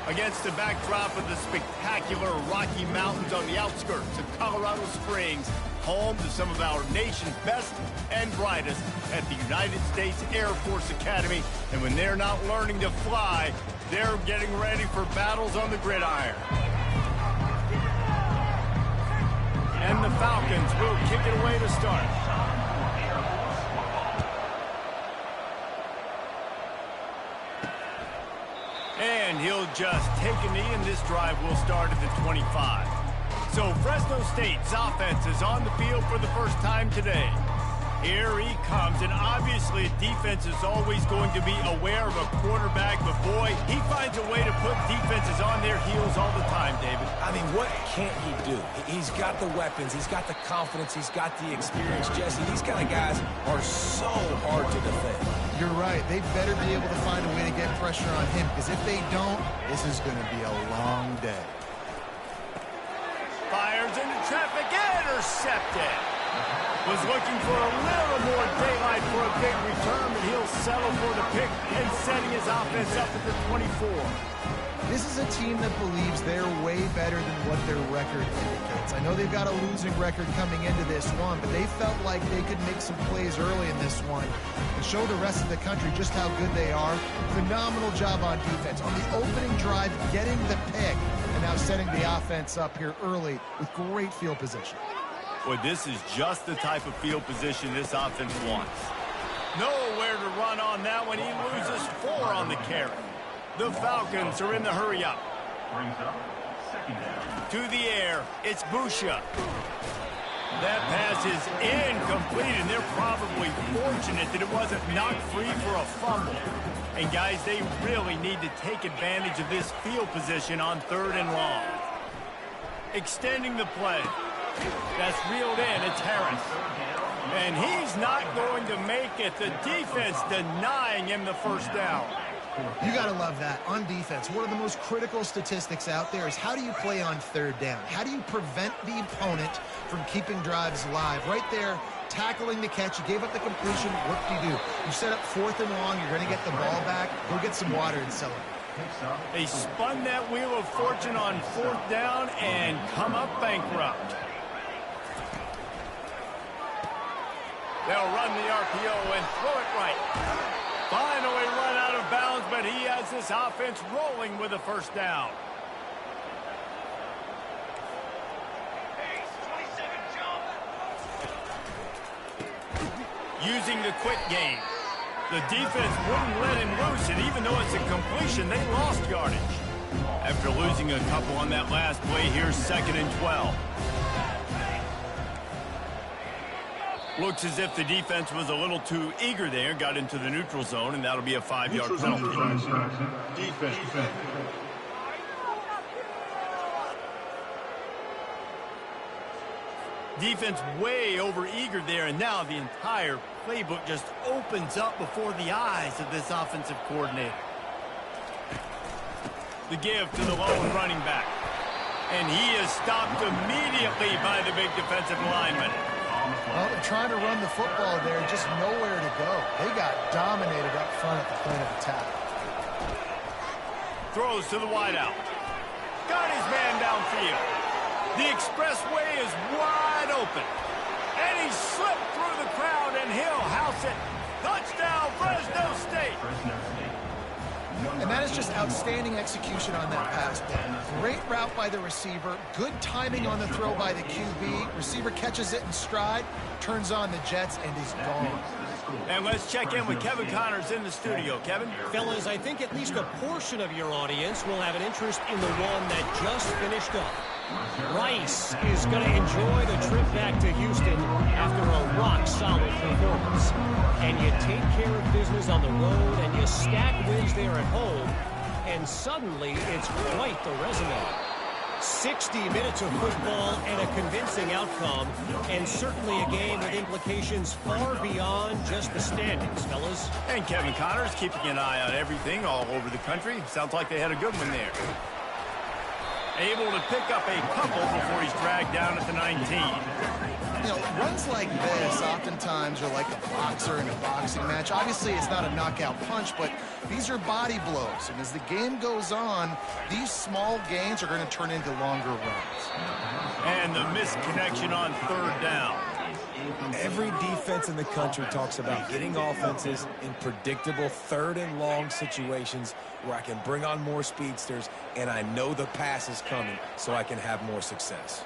Against the backdrop of the spectacular Rocky Mountains on the outskirts of Colorado Springs, home to some of our nation's best and brightest at the United States Air Force Academy. And when they're not learning to fly, they're getting ready for battles on the gridiron. And the Falcons will kick it away to start. And he'll just take a knee, and this drive will start at the 25. So Fresno State's offense is on the field for the first time today. Here he comes, and obviously defense is always going to be aware of a quarterback, but boy, he finds a way to put defenses on their heels all the time, David. I mean, what can't he do? He's got the weapons, he's got the confidence, he's got the experience. Jesse, these kind of guys are so hard to defend. You're right. They better be able to find a way to get pressure on him, because if they don't, this is going to be a long day. Fires into traffic, intercepted. Was looking for a little more daylight for a big return, but he'll settle for the pick and setting his offense up at the 24. This is a team that believes they're way better than what their record indicates. I know they've got a losing record coming into this one, but they felt like they could make some plays early in this one and show the rest of the country just how good they are. Phenomenal job on defense. On the opening drive, getting the pick, and now setting the offense up here early with great field position. Boy, this is just the type of field position this offense wants. Nowhere to run on that one. He loses 4 on the carry. The Falcons are in the hurry-up. To the air, it's Busha. That pass is incomplete, and they're probably fortunate that it wasn't knocked free for a fumble. And, guys, they really need to take advantage of this field position on 3rd and long. Extending the play. That's reeled in. It's Harris. And he's not going to make it. The defense denying him the first down. You got to love that. On defense, one of the most critical statistics out there is how do you play on 3rd down? How do you prevent the opponent from keeping drives alive? Right there, tackling the catch. You gave up the completion. What do? You set up 4th and long. You're going to get the ball back. Go get some water and celebrate. They spun that wheel of fortune on 4th down and come up bankrupt. They'll run the RPO and throw it right. Finally run out of bounds, but he has this offense rolling with a first down. Using the quick game. The defense wouldn't let him loose, and even though it's a completion, they lost yardage. After losing a couple on that last play, here's 2nd and 12. Looks as if the defense was a little too eager there, got into the neutral zone, and that'll be a 5-yard penalty. Defense. Defense way over eager there, and now the entire playbook just opens up before the eyes of this offensive coordinator. The give to the lone running back. And he is stopped immediately by the big defensive lineman. Well, they're trying to run the football there, just nowhere to go. They got dominated up front at the point of attack. Throws to the wideout. Got his man downfield. The expressway is wide open. And he slipped through the crowd, and he'll house it. Touchdown, Fresno State. And that is just outstanding execution on that pass. Great route by the receiver. Good timing on the throw by the QB. Receiver catches it in stride, turns on the jets, and is gone. And let's check in with Kevin Connors in the studio. Kevin? Fellas, I think at least a portion of your audience will have an interest in the one that just finished up. Rice is going to enjoy the trip back to Houston after a rock-solid performance. And you take care of business on the road, and you stack wins there at home, and suddenly it's quite the resume. 60 minutes of football and a convincing outcome, and certainly a game with implications far beyond just the standings, fellas. And Kevin Connors keeping an eye on everything all over the country. Sounds like they had a good one there. Able to pick up a couple before he's dragged down at the 19. You know, runs like this oftentimes are like a boxer in a boxing match. Obviously, it's not a knockout punch, but these are body blows. And as the game goes on, these small gains are going to turn into longer runs. And the misconnection on third down. Every defense in the country talks about getting offenses in predictable third and long situations where I can bring on more speedsters and I know the pass is coming so I can have more success.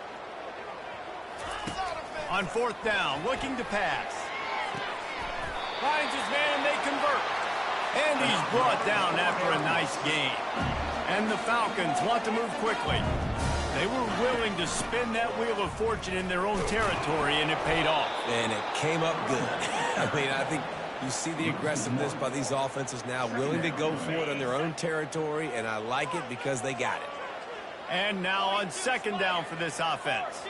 On fourth down, looking to pass. Finds his man, they convert. And he's brought down after a nice gain. And the Falcons want to move quickly. They were willing to spin that wheel of fortune in their own territory, and it paid off. And it came up good. I mean, I think you see the aggressiveness by these offenses now, willing to go for it on their own territory, and I like it because they got it. And now on second down for this offense.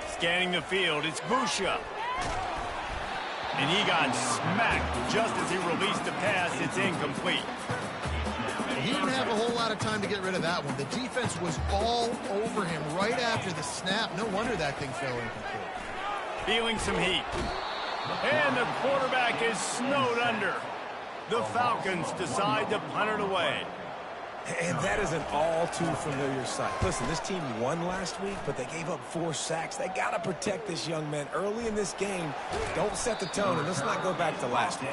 Scanning the field, it's Busha. And he got smacked just as he released the pass. It's incomplete. He didn't have a whole lot of time to get rid of that one. The defense was all over him right after the snap. No wonder that thing fell incomplete. Feeling some heat. And the quarterback is snowed under. The Falcons decide to punt it away. And that is an all-too-familiar sight. Listen, this team won last week, but they gave up 4 sacks. They got to protect this young man early in this game. Don't set the tone, and let's not go back to last week.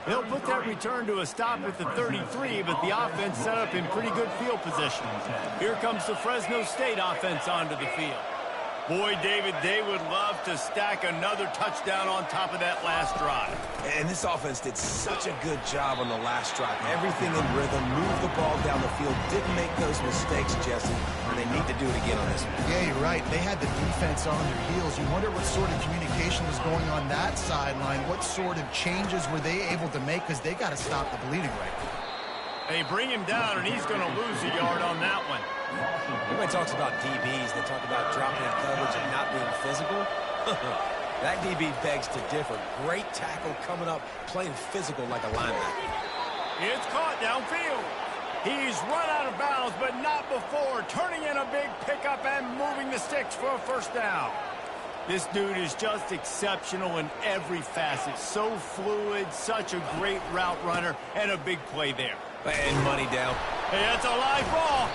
They'll put that return to a stop at the 33, but the offense set up in pretty good field position. Here comes the Fresno State offense onto the field. Boy, David, they would love to stack another touchdown on top of that last drive. And this offense did such a good job on the last drive. Everything in rhythm, moved the ball down the field, didn't make those mistakes, Jesse. And they need to do it again on this one. Yeah, you're right. They had the defense on their heels. You wonder what sort of communication was going on that sideline. What sort of changes were they able to make? Because they got to stop the bleeding right now. They bring him down, and he's going to lose a yard on that one. Everybody talks about DBs. They talk about dropping in coverage and not being physical. That DB begs to differ. Great tackle coming up, playing physical like a linebacker. It's caught downfield. He's run out of bounds, but not before turning in a big pickup and moving the sticks for a first down. This dude is just exceptional in every facet. So fluid, such a great route runner, and a big play there. And money down. Hey, that's a live ball.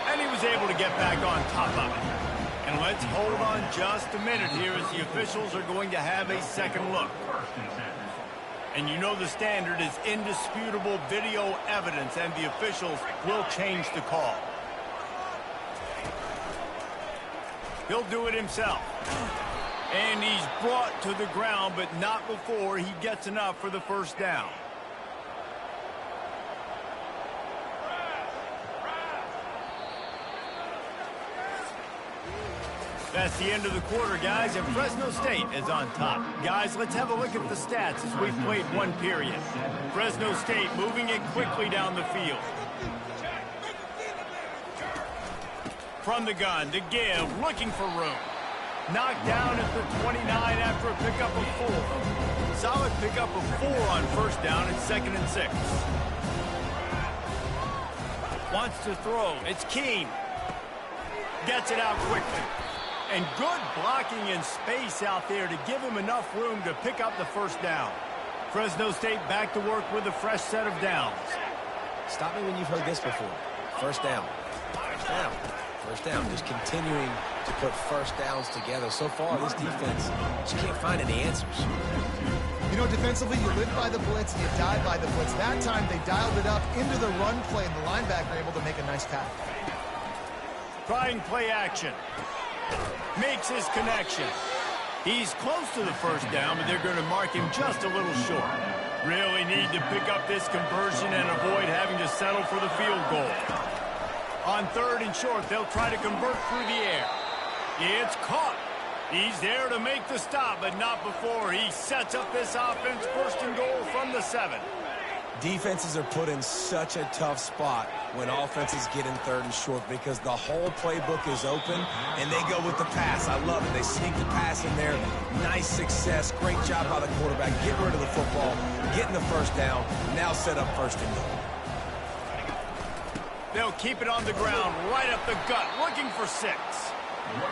And he was able to get back on top of it. And let's hold on just a minute here as the officials are going to have a second look. And you know the standard is indisputable video evidence, and the officials will change the call. He'll do it himself. And he's brought to the ground, but not before he gets enough for the first down. That's the end of the quarter, guys, and Fresno State is on top. Guys, let's have a look at the stats as we've played one period. Fresno State moving it quickly down the field. From the gun, to give, looking for room. Knocked down at the 29 after a pickup of 4. Solid pickup of 4 on first down at 2nd and 6. Wants to throw. It's Keene. Gets it out quickly. And good blocking in space out there to give him enough room to pick up the first down. Fresno State back to work with a fresh set of downs. Stop me when you've heard this before. First down. First down. First down. Just continuing to put first downs together. So far, this defense just can't find any answers. You know, defensively, you live by the blitz and you die by the blitz. That time, they dialed it up into the run play, and the linebacker able to make a nice tackle. Trying play action. Makes his connection. He's close to the first down, but they're going to mark him just a little short. Really need to pick up this conversion and avoid having to settle for the field goal. On 3rd and short, they'll try to convert through the air. It's caught. He's there to make the stop, but not before he sets up this offense. 1st and goal from the 7. Defenses are put in such a tough spot when offenses get in 3rd and short because the whole playbook is open and they go with the pass. I love it. They sneak the pass in there. Nice success. Great job by the quarterback. Get rid of the football. Getting the first down. Now set up 1st and goal. They'll keep it on the ground, right up the gut, looking for 6.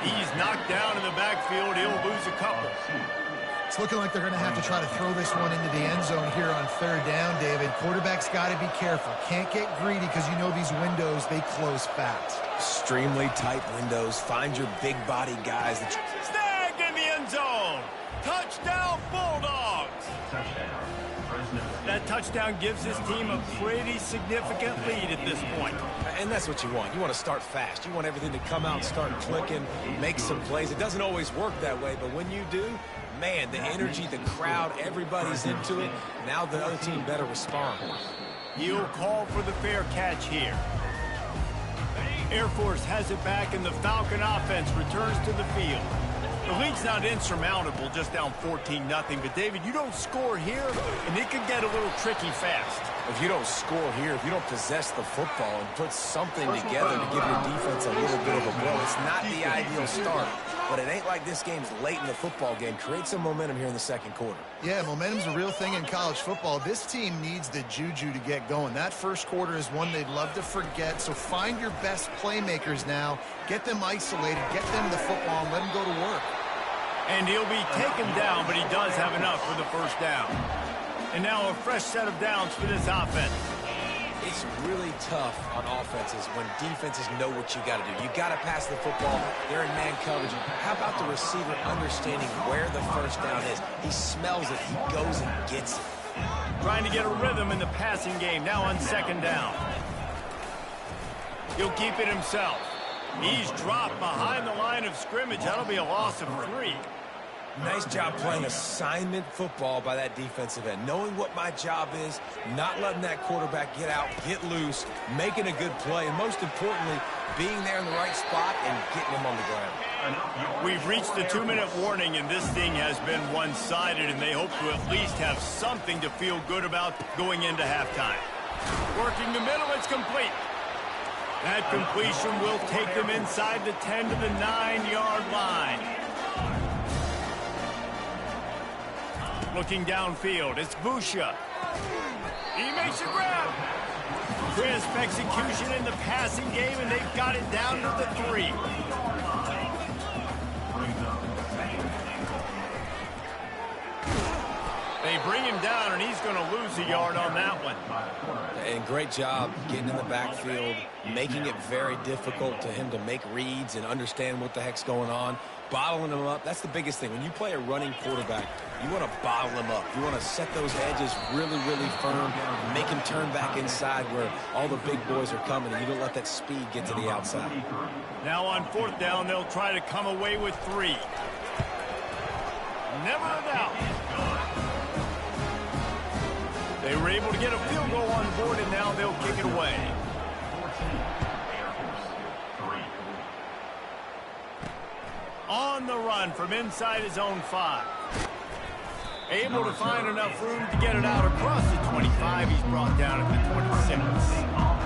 He's knocked down in the backfield. He'll lose a couple. It's looking like they're going to have to try to throw this one into the end zone here on 3rd down, David. Quarterback's got to be careful. Can't get greedy because you know these windows, they close fast. Extremely tight windows. Find your big body guys. Snagged in the end zone. Touchdown, Bulldogs. That touchdown gives his team a pretty significant lead at this point. And that's what you want. You want to start fast. You want everything to come out and start clicking, make some plays. It doesn't always work that way, but when you do, man, the energy, the crowd, everybody's into it. Now the other team better respond. He'll call for the fair catch here. Air Force has it back, and the Falcon offense returns to the field. The lead's not insurmountable, just down 14-0. But, David, you don't score here, and it could get a little tricky fast. If you don't score here, if you don't possess the football and put something together to give your defense a little bit of a blow, it's not the ideal start. But it ain't like this game's late in the football game. Create some momentum here in the 2nd quarter. Yeah, momentum's a real thing in college football. This team needs the juju to get going. That 1st quarter is one they'd love to forget. So find your best playmakers now. Get them isolated. Get them the football and let them go to work. And he'll be taken down, but he does have enough for the 1st down. And now a fresh set of downs for this offense. It's really tough on offenses when defenses know what you got to do. You got to pass the football. They're in man coverage. How about the receiver understanding where the 1st down is? He smells it. He goes and gets it. Trying to get a rhythm in the passing game now on 2nd down. He'll keep it himself. He's dropped behind the line of scrimmage. That'll be a loss of 3. Nice job playing assignment football by that defensive end. Knowing what my job is, not letting that quarterback get out, get loose, making a good play, and most importantly, being there in the right spot and getting him on the ground. We've reached the 2-minute warning, and this thing has been one-sided, and they hope to at least have something to feel good about going into halftime. Working the middle, it's complete. That completion will take them inside the 10 to the 9-yard line. Looking downfield, it's Busha. He makes a grab. Crisp execution in the passing game, and they've got it down to the 3. They bring him down, and he's going to lose a yard on that one. And great job getting in the backfield, making it very difficult to him to make reads and understand what the heck's going on. Bottling him up, that's the biggest thing. When you play a running quarterback, you want to bottle him up. You want to set those edges really, really firm, make him turn back inside where all the big boys are coming, and you don't let that speed get to the outside. Now on 4th down, they'll try to come away with 3. Never a doubt. They were able to get a field goal on board, and now they'll kick it away. On the run from inside his own 5. Able to find enough room to get it out across the 25. He's brought down at the 26.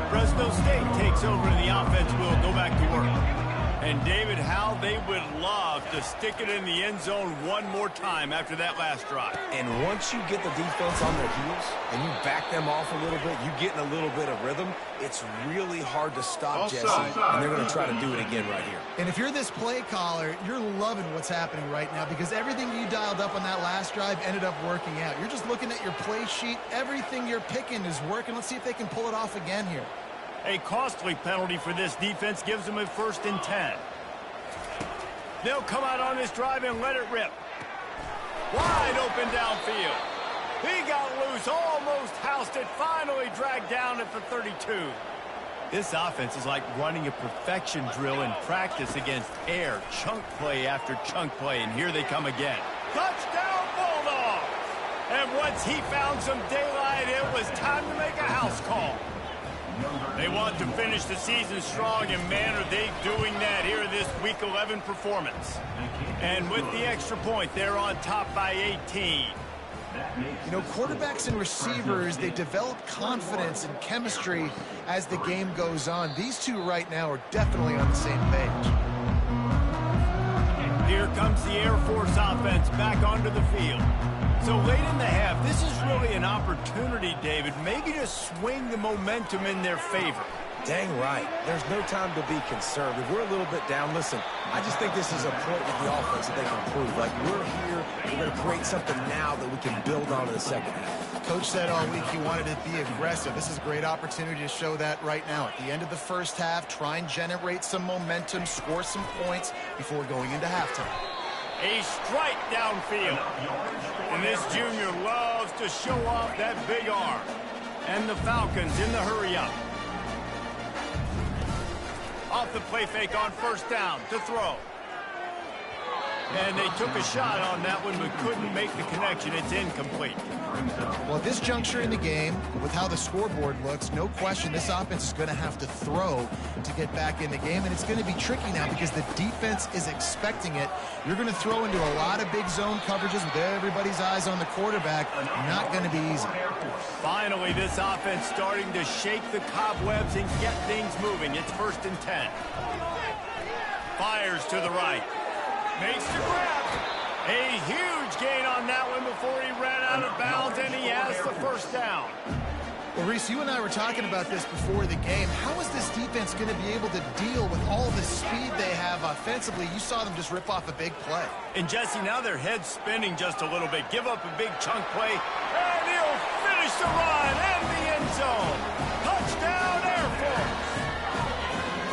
Fresno State takes over, and the offense will go back to work. And, David, how they would love to stick it in the end zone one more time after that last drive. And once you get the defense on their heels and you back them off a little bit, you get in a little bit of rhythm, it's really hard to stop Jesse, and they're going to try to do it again right here. And if you're this play caller, you're loving what's happening right now because everything you dialed up on that last drive ended up working out. You're just looking at your play sheet. Everything you're picking is working. Let's see if they can pull it off again here. A costly penalty for this defense gives them a 1st and 10. They'll come out on this drive and let it rip. Wide open downfield. He got loose, almost housed it, finally dragged down at the 32. This offense is like running a perfection drill in practice against air, chunk play after chunk play, and here they come again. Touchdown, Bulldogs! And once he found some daylight, it was time to make a house call. They want to finish the season strong, and man, are they doing that here this Week 11 performance. And with the extra point, they're on top by 18. You know, quarterbacks and receivers, they develop confidence and chemistry as the game goes on. These two right now are definitely on the same page. Here comes the Air Force offense back onto the field. So late in the half, this is really an opportunity, David, maybe to swing the momentum in their favor. Dang right. There's no time to be concerned. If we're a little bit down, listen, I just think this is a point with the offense that they can prove. Like, we're here, we're going to create something now that we can build on in the second half. Coach said all week he wanted to be aggressive. This is a great opportunity to show that right now. At the end of the first half, try and generate some momentum, score some points before going into halftime. A strike downfield. And this junior loves to show off that big arm. And the Falcons in the hurry-up. Off the play fake on first down to throw. And they took a shot on that one but couldn't make the connection. It's incomplete. Well, at this juncture in the game, with how the scoreboard looks, no question this offense is going to have to throw to get back in the game. And it's going to be tricky now because the defense is expecting it. You're going to throw into a lot of big zone coverages with everybody's eyes on the quarterback. Not going to be easy. Finally, this offense starting to shake the cobwebs and get things moving. It's 1st and 10. Fires to the right. Makes the grab. A huge gain on that one before he ran out of bounds, and he has the first down. Well, Reese, you and I were talking about this before the game. How is this defense going to be able to deal with all the speed they have offensively? You saw them just rip off a big play. And, Jesse, now their head's spinning just a little bit. Give up a big chunk play, and he'll finish the run and the end zone. Touchdown, Air Force.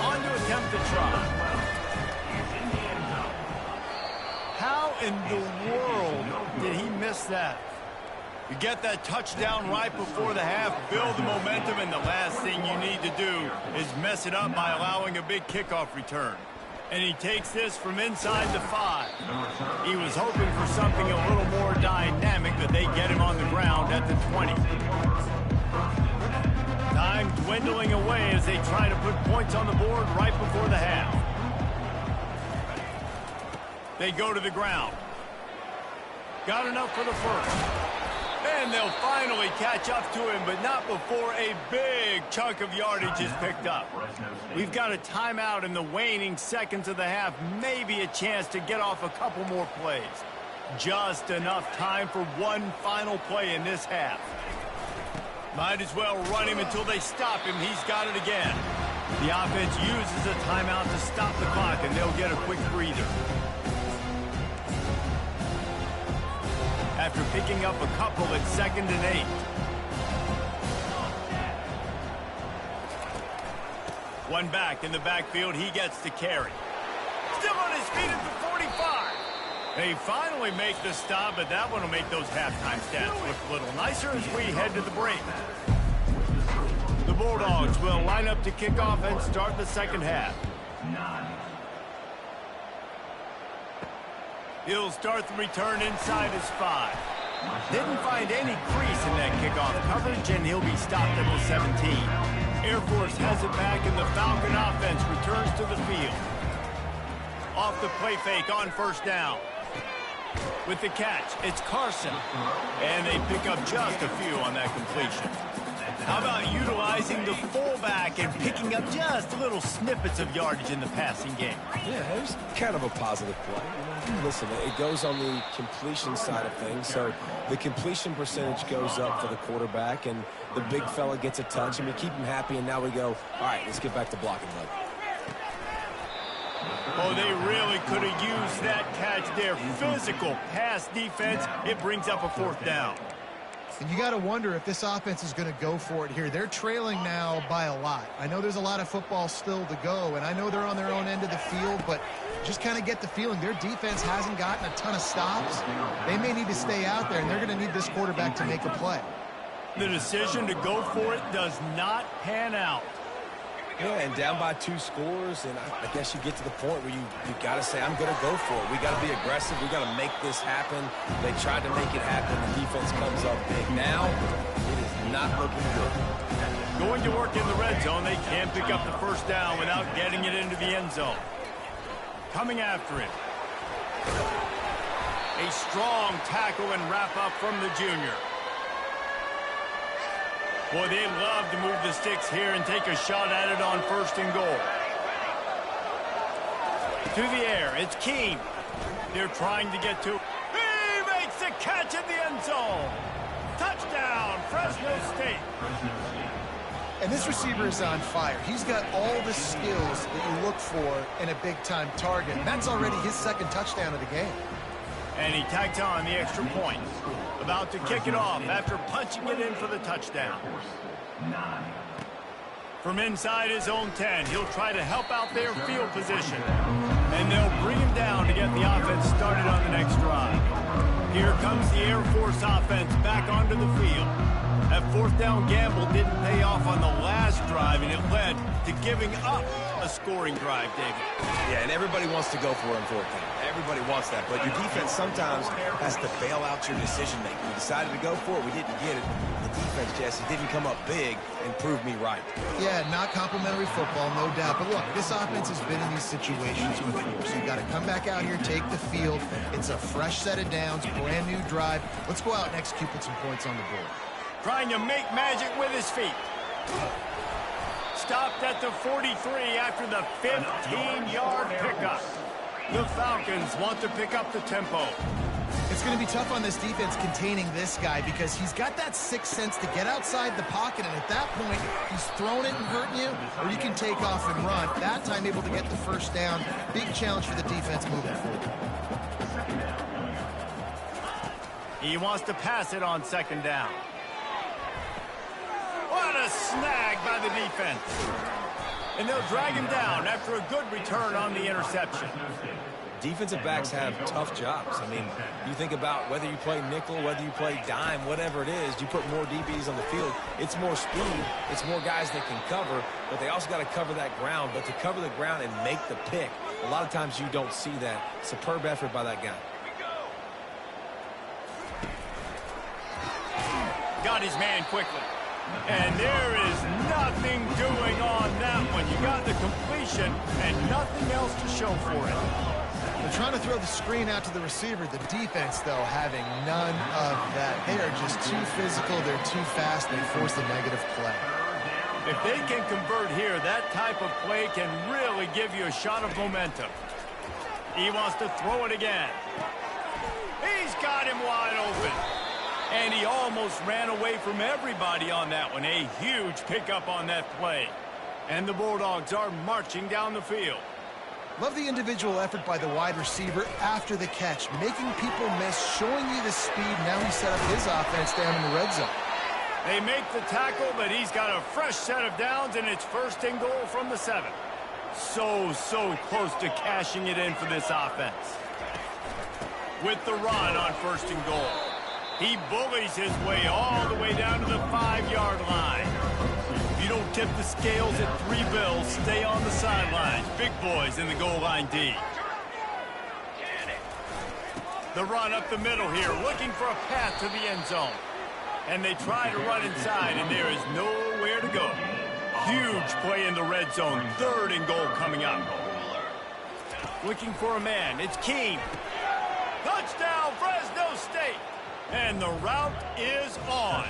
On to attempt the try. How in the world did he miss that? You get that touchdown right before the half, build the momentum, and the last thing you need to do is mess it up by allowing a big kickoff return. And he takes this from inside the 5. He was hoping for something a little more dynamic, but they get him on the ground at the 20. Time dwindling away as they try to put points on the board right before the half. They go to the ground. Got enough for the first. And they'll finally catch up to him, but not before a big chunk of yardage is picked up. We've got a timeout in the waning seconds of the half. Maybe a chance to get off a couple more plays. Just enough time for one final play in this half. Might as well run him until they stop him. He's got it again. The offense uses a timeout to stop the clock, and they'll get a quick breather. After picking up a couple at 2nd and 8. One back in the backfield. He gets the carry. Still on his feet at the 45. They finally make the stop, but that one will make those halftime stats look a little nicer as we head to the break. The Bulldogs will line up to kick off and start the second half. He'll start the return inside his 5. Didn't find any crease in that kickoff coverage, and he'll be stopped at the 17. Air Force has it back, and the Falcon offense returns to the field. Off the play fake on first down. With the catch, it's Carson. And they pick up just a few on that completion. How about utilizing the fullback and picking up just little snippets of yardage in the passing game? Yeah, it was kind of a positive play. You know, listen, it goes on the completion side of things, so the completion percentage goes up for the quarterback, and the big fella gets a touch, and we keep him happy, and now we go, all right, let's get back to blocking mode. Oh, they really could have used that catch there. Physical pass defense. It brings up a 4th down. And you got to wonder if this offense is going to go for it here. They're trailing now by a lot. I know there's a lot of football still to go, and I know they're on their own end of the field, but just kind of get the feeling their defense hasn't gotten a ton of stops. They may need to stay out there, and they're going to need this quarterback to make a play. The decision to go for it does not pan out. Yeah, and down by 2 scores, and I guess you get to the point where you got to say, I'm going to go for it. We got to be aggressive. We got to make this happen. They tried to make it happen. The defense comes up big. Now, it is not looking good. Going to work in the red zone. They can't pick up the first down without getting it into the end zone. Coming after him. A strong tackle and wrap up from the junior. Boy, they'd love to move the sticks here and take a shot at it on 1st and goal. To the air, it's Keene. They're trying to get to. He makes the catch in the end zone. Touchdown, Fresno State. And this receiver is on fire. He's got all the skills that you look for in a big-time target. And that's already his second touchdown of the game. And he tags on the extra point. About to kick it off after punching it in for the touchdown. From inside his own 10, he'll try to help out their field position. And they'll bring him down to get the offense started on the next drive. Here comes the Air Force offense back onto the field. That fourth down gamble didn't pay off on the last drive, and it led to giving up a scoring drive, David. Yeah, and everybody wants to go for it on fourth down. Everybody wants that, but your defense sometimes has to bail out your decision-making. We decided to go for it. We didn't get it. The defense, Jesse, didn't come up big and prove me right. Yeah, not complimentary football, no doubt. But look, this offense has been in these situations before. So you got to come back out here, take the field. It's a fresh set of downs, brand new drive. Let's go out and execute, put some points on the board. Trying to make magic with his feet. Stopped at the 43 after the 15-yard pickup. The Falcons want to pick up the tempo. It's going to be tough on this defense containing this guy because he's got that sixth sense to get outside the pocket, and at that point, he's throwing it and hurting you, or you can take off and run. That time, able to get the first down. Big challenge for the defense moving forward. He wants to pass it on second down. What a snag by the defense. And they'll drag him down after a good return on the interception. Defensive backs have tough jobs. I mean, you think about whether you play nickel, whether you play dime, whatever it is, you put more DBs on the field. It's more speed. It's more guys that can cover, but they also got to cover that ground. But to cover the ground and make the pick, a lot of times you don't see that. Superb effort by that guy. Got his man quickly. And there is nothing doing on that one. You got the completion and nothing else to show for it. They're trying to throw the screen out to the receiver. The defense, though, having none of that. They are just too physical. They're too fast. They force a negative play. If they can convert here, that type of play can really give you a shot of momentum. He wants to throw it again. He's got him wide open. And he almost ran away from everybody on that one. A huge pickup on that play. And the Bulldogs are marching down the field. Love the individual effort by the wide receiver after the catch, making people miss, showing you the speed. Now he set up his offense down in the red zone. They make the tackle, but he's got a fresh set of downs, and it's first and goal from the 7. So close to cashing it in for this offense. With the run on first and goal. He bullies his way all the way down to the 5-yard line. If you don't tip the scales at 3 bills, stay on the sidelines. Big boys in the goal line D. The run up the middle here, looking for a path to the end zone. And they try to run inside, and there is nowhere to go. Huge play in the red zone. 3rd and goal coming up. Looking for a man. It's Keene. Touchdown, Fresno State. And the route is on.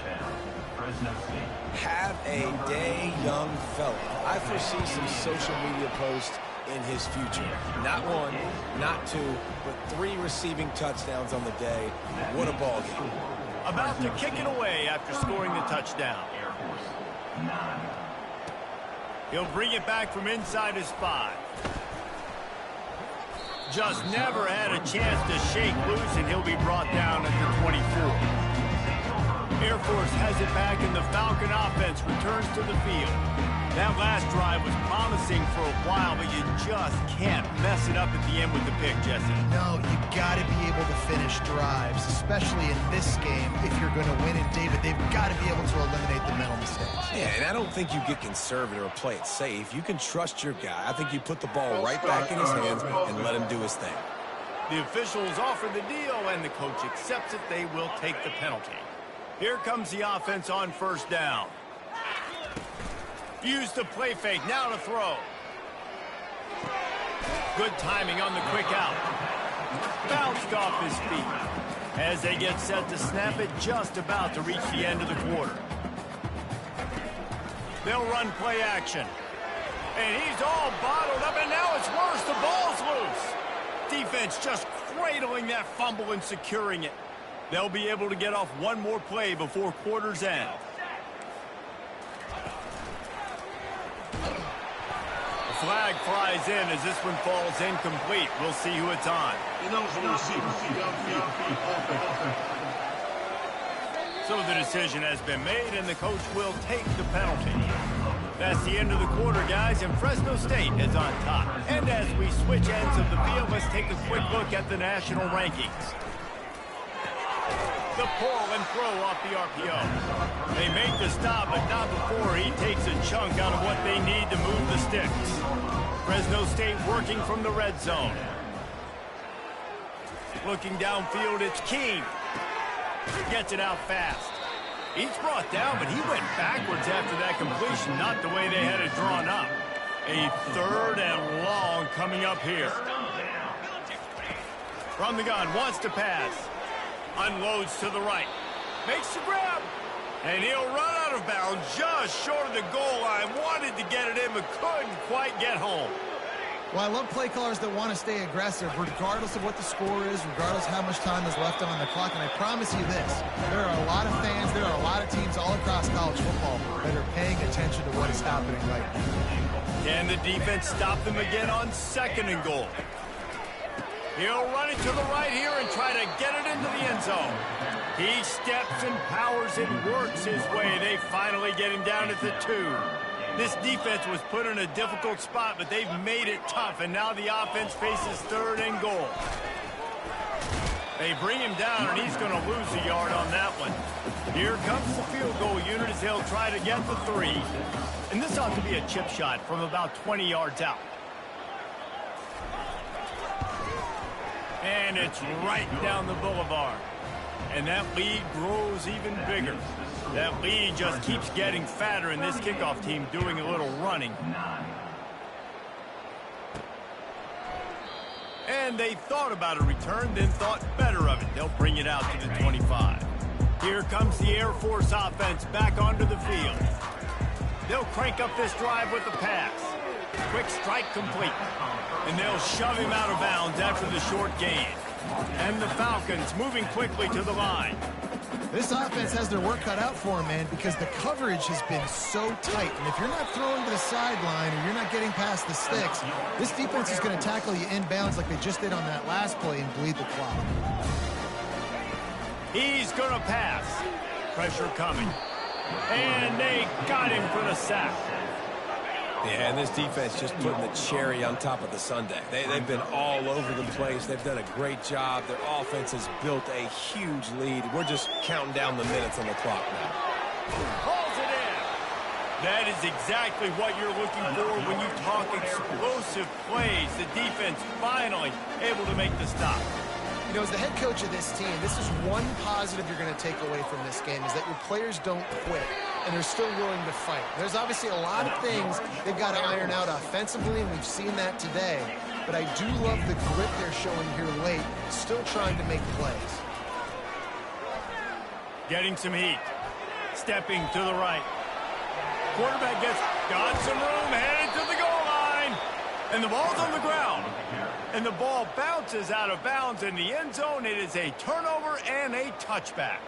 Have a day, young fella. I foresee some social media posts in his future. Not 1, not 2, but 3 receiving touchdowns on the day. What a ball game. About to kick it away after scoring the touchdown. He'll bring it back from inside his 5. Just never had a chance to shake loose, and he'll be brought down at the 24. Air Force has it back, and the Falcon offense returns to the field. That last drive was promising for a while, but you just can't mess it up at the end with the pick, Jesse. No, you got to be able to finish drives, especially in this game. If you're going to win it, David, they've got to be able to eliminate the mental mistakes. Yeah, and I don't think you get conservative or play it safe. You can trust your guy. I think you put the ball right back in his hands and let him do his thing. The officials offer the deal, and the coach accepts it. They will take the penalty. Here comes the offense on first down. Use the play fake, now to throw. Good timing on the quick out. Bounced off his feet. As they get set to snap it, just about to reach the end of the quarter. They'll run play action. And he's all bottled up, and now it's worse. The ball's loose. Defense just cradling that fumble and securing it. They'll be able to get off one more play before quarter's end. flag flies in as this one falls incomplete. We'll see who it's on. So the decision has been made, and the coach will take the penalty. That's the end of the quarter, guys, and Fresno State is on top. And as we switch ends of the field, let's take a quick look at the national rankings. The pull and throw off the RPO. They make the stop, but not before he takes a chunk out of what they need to move the sticks. Fresno State working from the red zone. Looking downfield, it's King. Gets it out fast. He's brought down, but he went backwards after that completion, not the way they had it drawn up. A 3rd and long coming up here. From the gun, wants to pass. Unloads to the right. Makes the grab. And he'll run out of bounds just short of the goal line. Wanted to get it in, but couldn't quite get home. Well, I love play callers that want to stay aggressive, regardless of what the score is, regardless how much time is left on the clock. And I promise you this, there are a lot of fans, there are a lot of teams all across college football that are paying attention to what is happening right now. Can the defense stop them again on 2nd and goal? He'll run it to the right here and try to get it into the end zone. He steps and powers and works his way. They finally get him down at the 2. This defense was put in a difficult spot, but they've made it tough, and now the offense faces 3rd and goal. They bring him down, and he's going to lose a yard on that one. Here comes the field goal unit as he'll try to get the 3. And this ought to be a chip shot from about 20 yards out. And it's right down the boulevard. And that lead grows even bigger. That lead just keeps getting fatter, and this kickoff team doing a little running. And they thought about a return, then thought better of it. They'll bring it out to the 25. Here comes the Air Force offense back onto the field. They'll crank up this drive with the pass. Quick strike complete. And they'll shove him out of bounds after the short gain. And the Falcons moving quickly to the line. This offense has their work cut out for them, man, because the coverage has been so tight. And if you're not throwing to the sideline or you're not getting past the sticks, this defense is going to tackle you inbounds like they just did on that last play and bleed the clock. He's going to pass. Pressure coming. And they got him for the sack. Yeah, and this defense just putting the cherry on top of the sundae. They've been all over the place. They've done a great job. Their offense has built a huge lead. We're just counting down the minutes on the clock now. Pulls it in. That is exactly what you're looking for when you talk explosive plays. The defense finally able to make the stop. You know, as the head coach of this team, this is one positive you're going to take away from this game, is that your players don't quit, and they're still willing to fight. There's obviously a lot of things they've got to iron out offensively, and we've seen that today. But I do love the grit they're showing here late, still trying to make plays. Getting some heat. Stepping to the right. Quarterback got some room, headed to the goal line. And the ball's on the ground. And the ball bounces out of bounds in the end zone. It is a turnover and a touchback.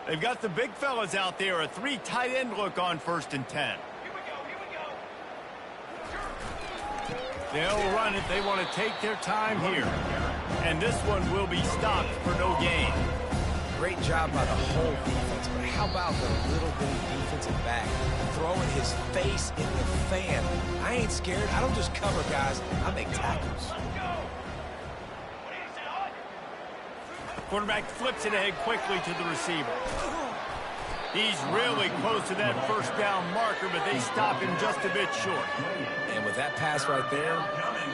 They've got the big fellas out there, a 3 tight end look on 1st and 10. They'll run it. They want to take their time here. And this one will be stopped for no gain. Great job by the whole defense, but how about the little bitty defensive back throwing his face in the fan? I ain't scared. I don't just cover guys. I make tackles. Quarterback flips it ahead quickly to the receiver. He's really close to that 1st down marker, but they stop him just a bit short. And with that pass right there,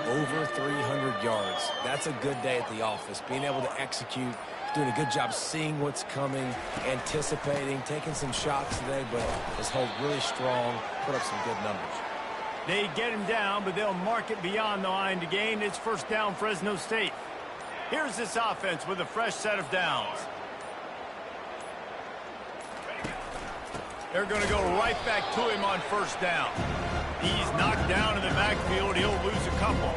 over 300 yards. That's a good day at the office. Being able to execute, doing a good job seeing what's coming, anticipating, taking some shots today, but just hold really strong, put up some good numbers. They get him down, but they'll mark it beyond the line to gain. It's 1st down, Fresno State. Here's this offense with a fresh set of downs. They're going to go right back to him on 1st down. He's knocked down in the backfield. He'll lose a couple.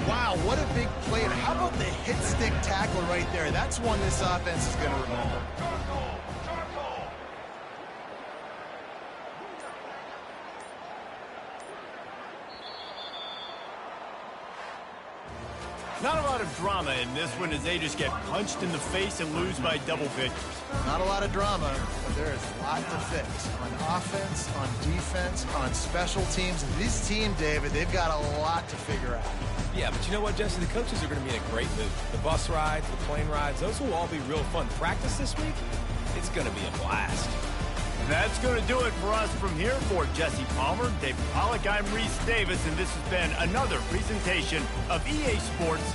Wow, what a big play. And how about the hit stick tackle right there? That's one this offense is going to remember. Not a lot of drama in this one as they just get punched in the face and lose by double figures. Not a lot of drama, but there is a lot to fix on offense, on defense, on special teams. And this team, David, they've got a lot to figure out. Yeah, but you know what, Jesse? The coaches are going to be in a great mood. The bus rides, the plane rides, those will all be real fun. Practice this week, it's going to be a blast. That's going to do it for us from here. For Jesse Palmer, Dave Pollack, I'm Reese Davis, and this has been another presentation of EA Sports